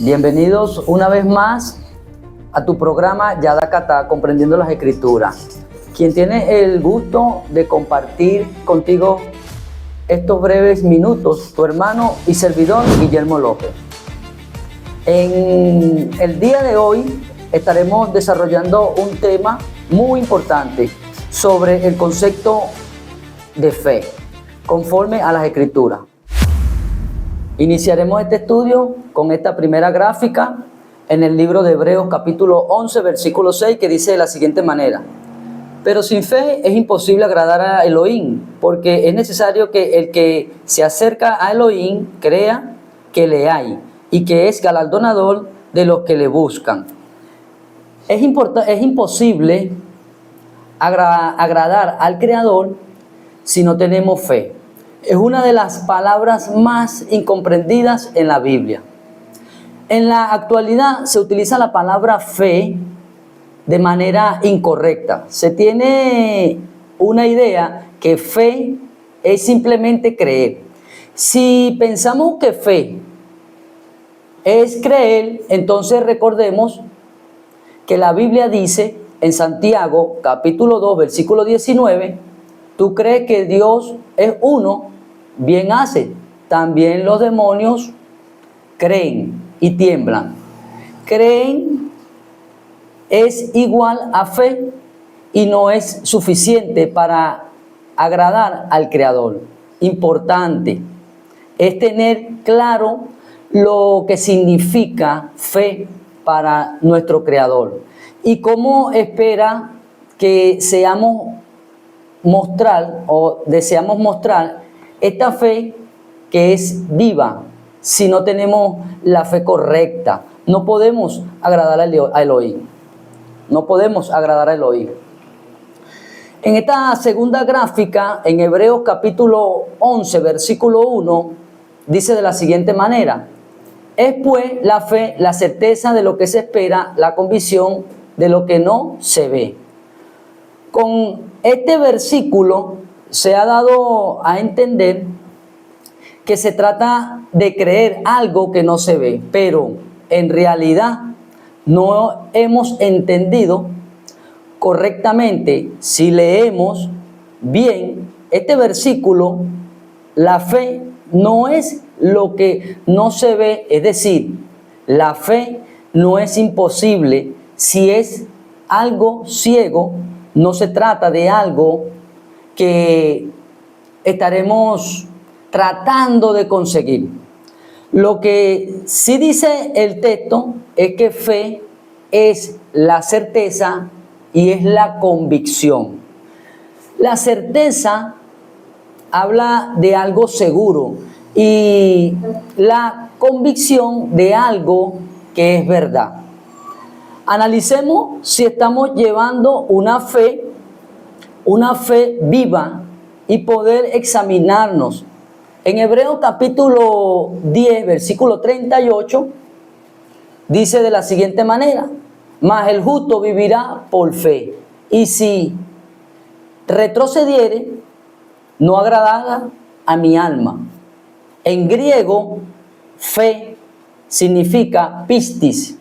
Bienvenidos una vez más a tu programa Yadakata, Comprendiendo las Escrituras. Quien tiene el gusto de compartir contigo estos breves minutos, tu hermano y servidor Guillermo López. En el día de hoy estaremos desarrollando un tema muy importante sobre el concepto de fe, conforme a las Escrituras. Iniciaremos este estudio con esta primera gráfica en el libro de Hebreos capítulo 11, versículo 6, que dice de la siguiente manera: pero sin fe es imposible agradar a Elohim, porque es necesario que el que se acerca a Elohim crea que le hay y que es galardonador de los que le buscan. Es imposible agradar al Creador si no tenemos fe. Es una de las palabras más incomprendidas en la Biblia. En la actualidad se utiliza la palabra fe de manera incorrecta. Se tiene una idea que fe es simplemente creer. Si pensamos que fe es creer, entonces recordemos que la Biblia dice en Santiago capítulo 2 versículo 19: tú crees que Dios es uno, bien hace. También los demonios creen y tiemblan. Creen es igual a fe y no es suficiente para agradar al Creador. Importante es tener claro lo que significa fe para nuestro Creador y cómo espera que deseamos mostrar esta fe que es viva. Si no tenemos la fe correcta, no podemos agradar a Elohim. No podemos agradar a Elohim. En esta segunda gráfica, en Hebreos capítulo 11, versículo 1, dice de la siguiente manera: es pues la fe, la certeza de lo que se espera, la convicción de lo que no se ve. Con este versículo se ha dado a entender que se trata de creer algo que no se ve, pero en realidad no hemos entendido correctamente. Si leemos bien este versículo, la fe no es lo que no se ve, es decir, la fe no es imposible si es algo ciego. No se trata de algo que estaremos tratando de conseguir. Lo que sí dice el texto es que fe es la certeza y es la convicción. La certeza habla de algo seguro y la convicción de algo que es verdad. Analicemos si estamos llevando una fe viva y poder examinarnos. En Hebreos capítulo 10, versículo 38, dice de la siguiente manera: mas el justo vivirá por fe, y si retrocediere, no agradará a mi alma. En griego, fe significa pistis,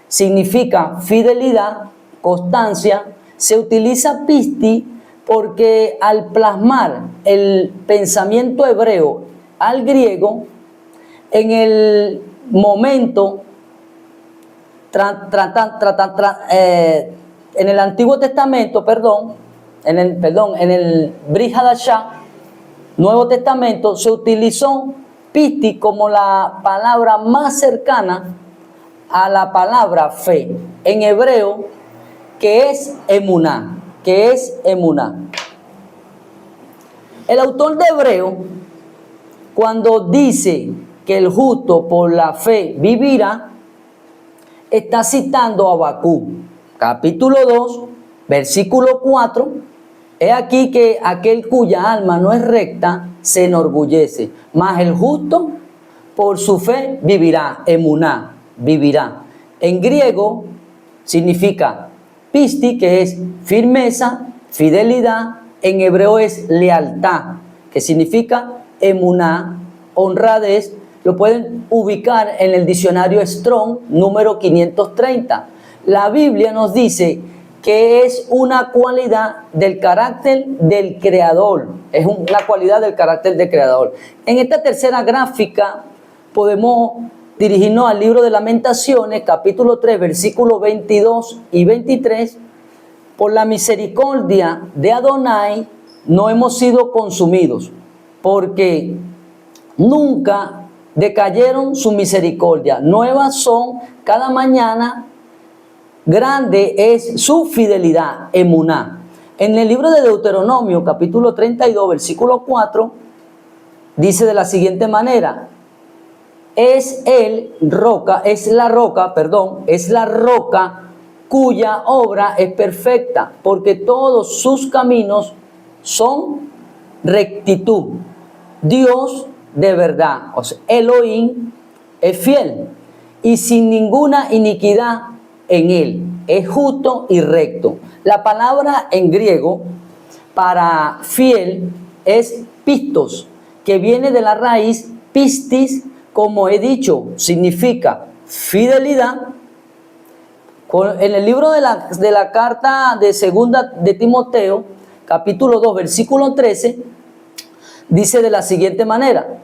significa fidelidad, constancia. Se utiliza pisti porque al plasmar el pensamiento hebreo al griego, en el momento, en el Antiguo Testamento, en el Brit Hadashah, Nuevo Testamento, se utilizó pisti como la palabra más cercana a la palabra fe en hebreo, que es emuná. El autor de Hebreo, cuando dice que el justo por la fe vivirá, está citando a Habacuc, capítulo 2, versículo 4. He aquí que aquel cuya alma no es recta se enorgullece, mas el justo por su fe vivirá. Emuná, vivirá. En griego significa pisti, que es firmeza, fidelidad. En hebreo es lealtad, que significa emuná, honradez, Lo pueden ubicar en el diccionario Strong, número 530. La Biblia nos dice que es una cualidad del carácter del Creador. Es una cualidad del carácter del Creador. En esta tercera gráfica podemos dirigirnos al libro de Lamentaciones, capítulo 3, versículos 22 y 23. Por la misericordia de Adonai no hemos sido consumidos, porque nunca decayeron su misericordia. Nuevas son cada mañana, grande es su fidelidad, emuná. En el libro de Deuteronomio, capítulo 32, versículo 4, dice de la siguiente manera: es la roca cuya obra es perfecta, porque todos sus caminos son rectitud. Dios de verdad, o sea, Elohim es fiel y sin ninguna iniquidad en él, es justo y recto. La palabra en griego para fiel es pistos, que viene de la raíz pistis, como he dicho, significa fidelidad. En el libro de la carta de segunda de Timoteo, capítulo 2, versículo 13, dice de la siguiente manera: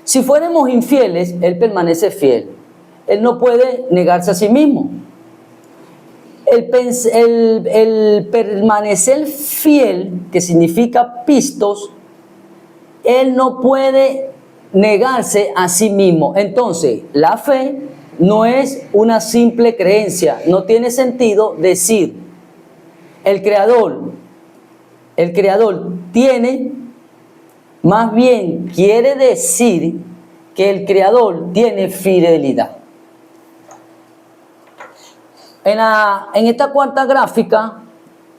si fuéramos infieles, Él permanece fiel. Él no puede negarse a sí mismo. El permanecer fiel, que significa pistos, Él no puede negarse a sí mismo. Entonces, la fe no es una simple creencia. No tiene sentido decir el Creador tiene, más bien quiere decir que el Creador tiene fidelidad. En esta cuarta gráfica,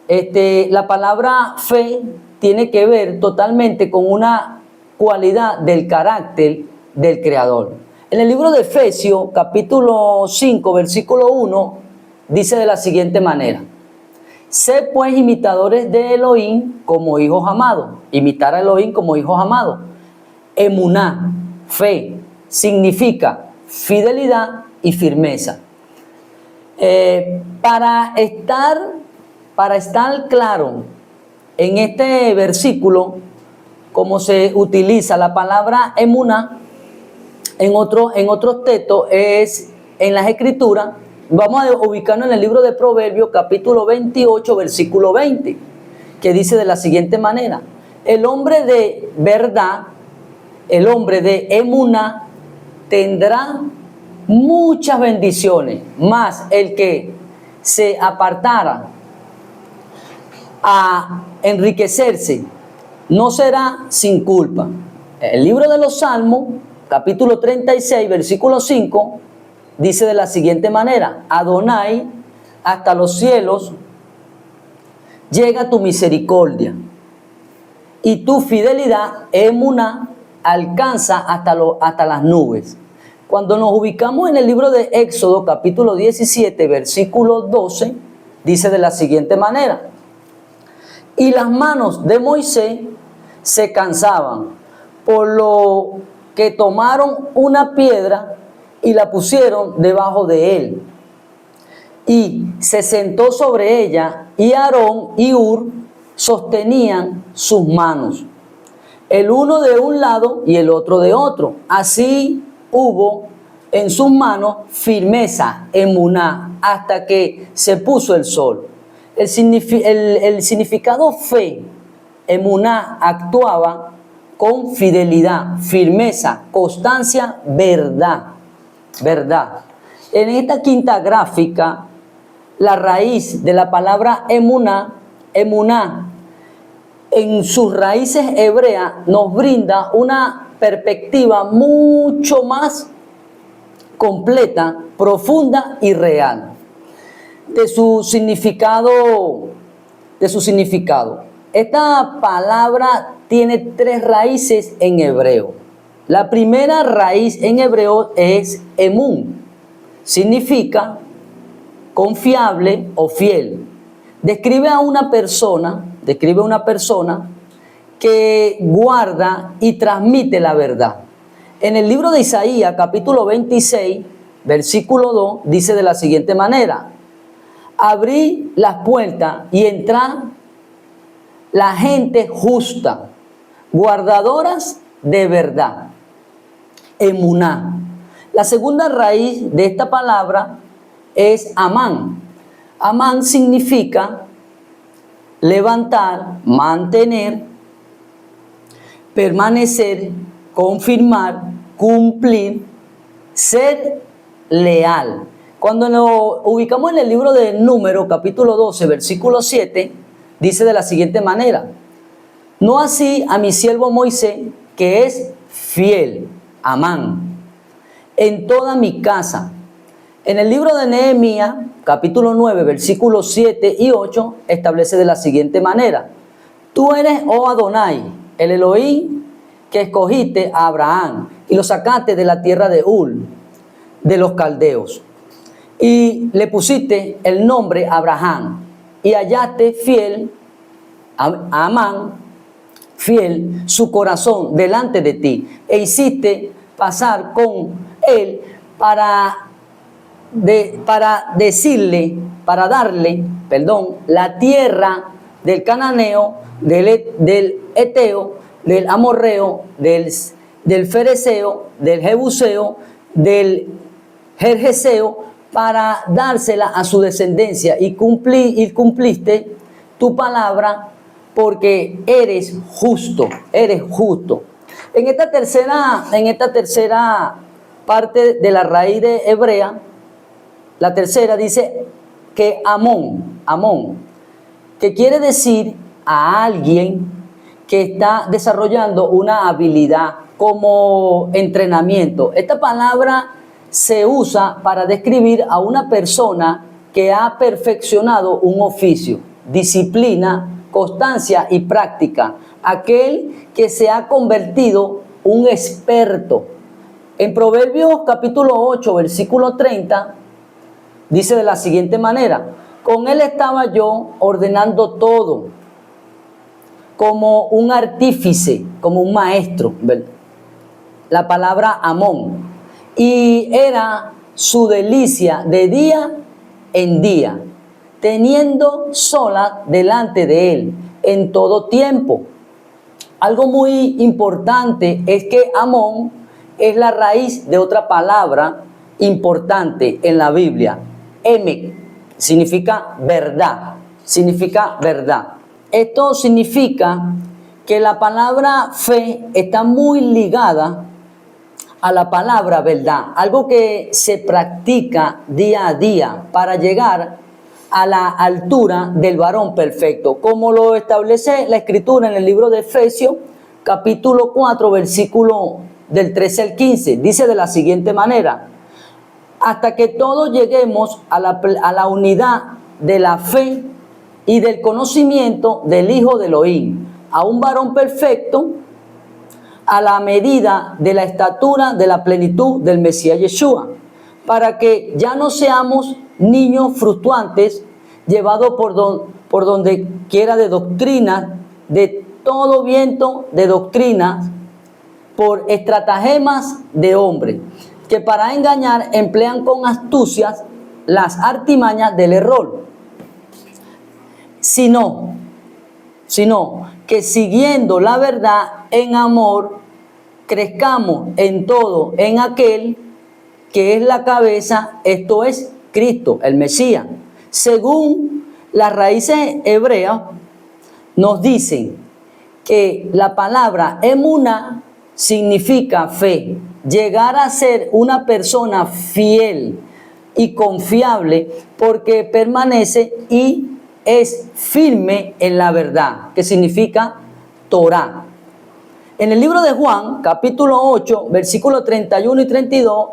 la palabra fe tiene que ver totalmente con una cualidad del carácter del Creador. En el libro de Efesios, capítulo 5, versículo 1, dice de la siguiente manera: sed pues imitadores de Elohim como hijos amados. Imitar a Elohim como hijos amados. Emuná, fe, significa fidelidad y firmeza. Para estar claro en este versículo, cómo se utiliza la palabra emuná, en otros textos es en las escrituras. Vamos a ubicarnos en el libro de Proverbios, capítulo 28, versículo 20, que dice de la siguiente manera: el hombre de verdad, el hombre de emuná, tendrá muchas bendiciones, mas el que se apartara a enriquecerse no será sin culpa. El libro de los Salmos, capítulo 36, versículo 5, dice de la siguiente manera: Adonai, hasta los cielos llega tu misericordia, y tu fidelidad, emuná, alcanza hasta las nubes. Cuando nos ubicamos en el libro de Éxodo, capítulo 17, versículo 12, dice de la siguiente manera: y las manos de Moisés se cansaban, por lo que tomaron una piedra y la pusieron debajo de él, y se sentó sobre ella, y Aarón y Hur sostenían sus manos, el uno de un lado y el otro de otro. Así hubo en sus manos firmeza, emuná, hasta que se puso el sol. El significado fe, emuná, actuaba con fidelidad, firmeza, constancia, verdad. En esta quinta gráfica, la raíz de la palabra emuná, en sus raíces hebreas nos brinda una perspectiva mucho más completa, profunda y real de su significado. Esta palabra tiene tres raíces en hebreo. La primera raíz en hebreo es emun, significa confiable o fiel. Describe una persona que guarda y transmite la verdad. En el libro de Isaías, capítulo 26, versículo 2, dice de la siguiente manera: abrí las puertas y entra la gente justa, guardadoras de verdad. Emuná. La segunda raíz de esta palabra es amán. Amán significa levantar, mantener, permanecer, confirmar, cumplir, ser leal. Cuando nos ubicamos en el libro de Números, capítulo 12, versículo 7, dice de la siguiente manera: no así a mi siervo Moisés, que es fiel, amán, en toda mi casa. En el libro de Nehemías, capítulo 9, versículos 7 y 8, establece de la siguiente manera: tú eres, oh Adonai, el Elohim que escogiste a Abraham y lo sacaste de la tierra de Ur, de los caldeos, y le pusiste el nombre Abraham, y hallaste fiel a Amán, fiel su corazón delante de ti, e hiciste pasar con él para darle, la tierra del cananeo, del eteo, del amorreo, del fereceo, del jebuseo, del jerjeseo, para dársela a su descendencia, y cumpliste tu palabra, porque eres justo, eres justo. En esta tercera parte de la raíz de hebrea, la tercera dice que Amón, que quiere decir a alguien que está desarrollando una habilidad como entrenamiento. Esta palabra se usa para describir a una persona que ha perfeccionado un oficio, disciplina, constancia y práctica. Aquel que se ha convertido un experto. En Proverbios capítulo 8, versículo 30, dice de la siguiente manera: con él estaba yo ordenando todo, como un artífice, como un maestro, ¿verdad? La palabra Amón. Y era su delicia de día en día, teniendo sola delante de él en todo tiempo. Algo muy importante es que Amón es la raíz de otra palabra importante en la Biblia. Emek significa verdad, Esto significa que la palabra fe está muy ligada a la palabra verdad, algo que se practica día a día para llegar a la altura del varón perfecto, como lo establece la Escritura en el libro de Efesios, capítulo 4, versículo del 13 al 15. Dice de la siguiente manera: hasta que todos lleguemos a la unidad de la fe y del conocimiento del Hijo de Elohim, a un varón perfecto, a la medida de la estatura de la plenitud del Mesías Yeshua, para que ya no seamos niños fluctuantes, llevados por donde quiera de doctrina, de todo viento de doctrina, por estratagemas de hombre, que para engañar emplean con astucias las artimañas del error, sino que siguiendo la verdad en amor, crezcamos en todo en aquel que es la cabeza, esto es Cristo, el Mesías. Según las raíces hebreas, nos dicen que la palabra emuná significa fe, llegar a ser una persona fiel y confiable, porque permanece y es firme en la verdad, que significa Torah. En el libro de Juan, capítulo 8, versículos 31 y 32,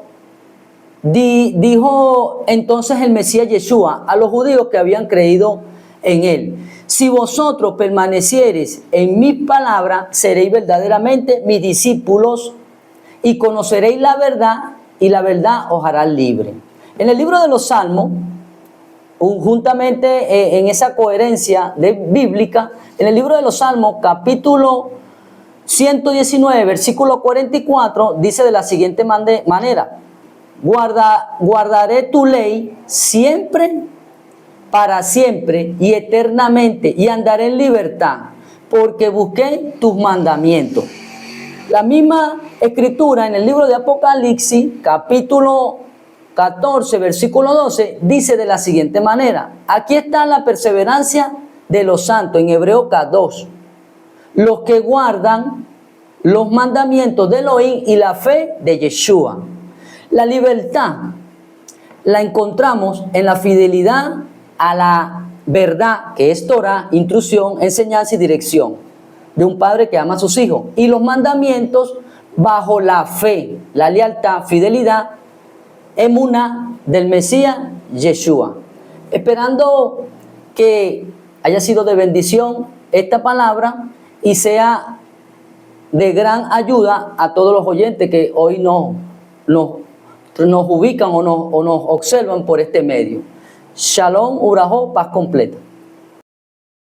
dijo entonces el Mesías Yeshua a los judíos que habían creído en él: si vosotros permaneciereis en mis palabras, seréis verdaderamente mis discípulos y conoceréis la verdad, y la verdad os hará libre. En el libro de los Salmos, juntamente en esa coherencia bíblica, en el libro de los Salmos, capítulo 119, versículo 44, dice de la siguiente manera: guardaré tu ley siempre, para siempre y eternamente, y andaré en libertad, porque busqué tus mandamientos. La misma escritura en el libro de Apocalipsis, capítulo 14, versículo 12, dice de la siguiente manera: aquí está la perseverancia de los santos, en hebreo K2, los que guardan los mandamientos de Elohim y la fe de Yeshua. La libertad la encontramos en la fidelidad a la verdad, que es Torah, instrucción, enseñanza y dirección de un padre que ama a sus hijos. Y los mandamientos bajo la fe, la lealtad, fidelidad, emuná del Mesías Yeshua. Esperando que haya sido de bendición esta palabra y sea de gran ayuda a todos los oyentes que hoy nos ubican o nos observan por este medio. Shalom, Urajó, paz completa.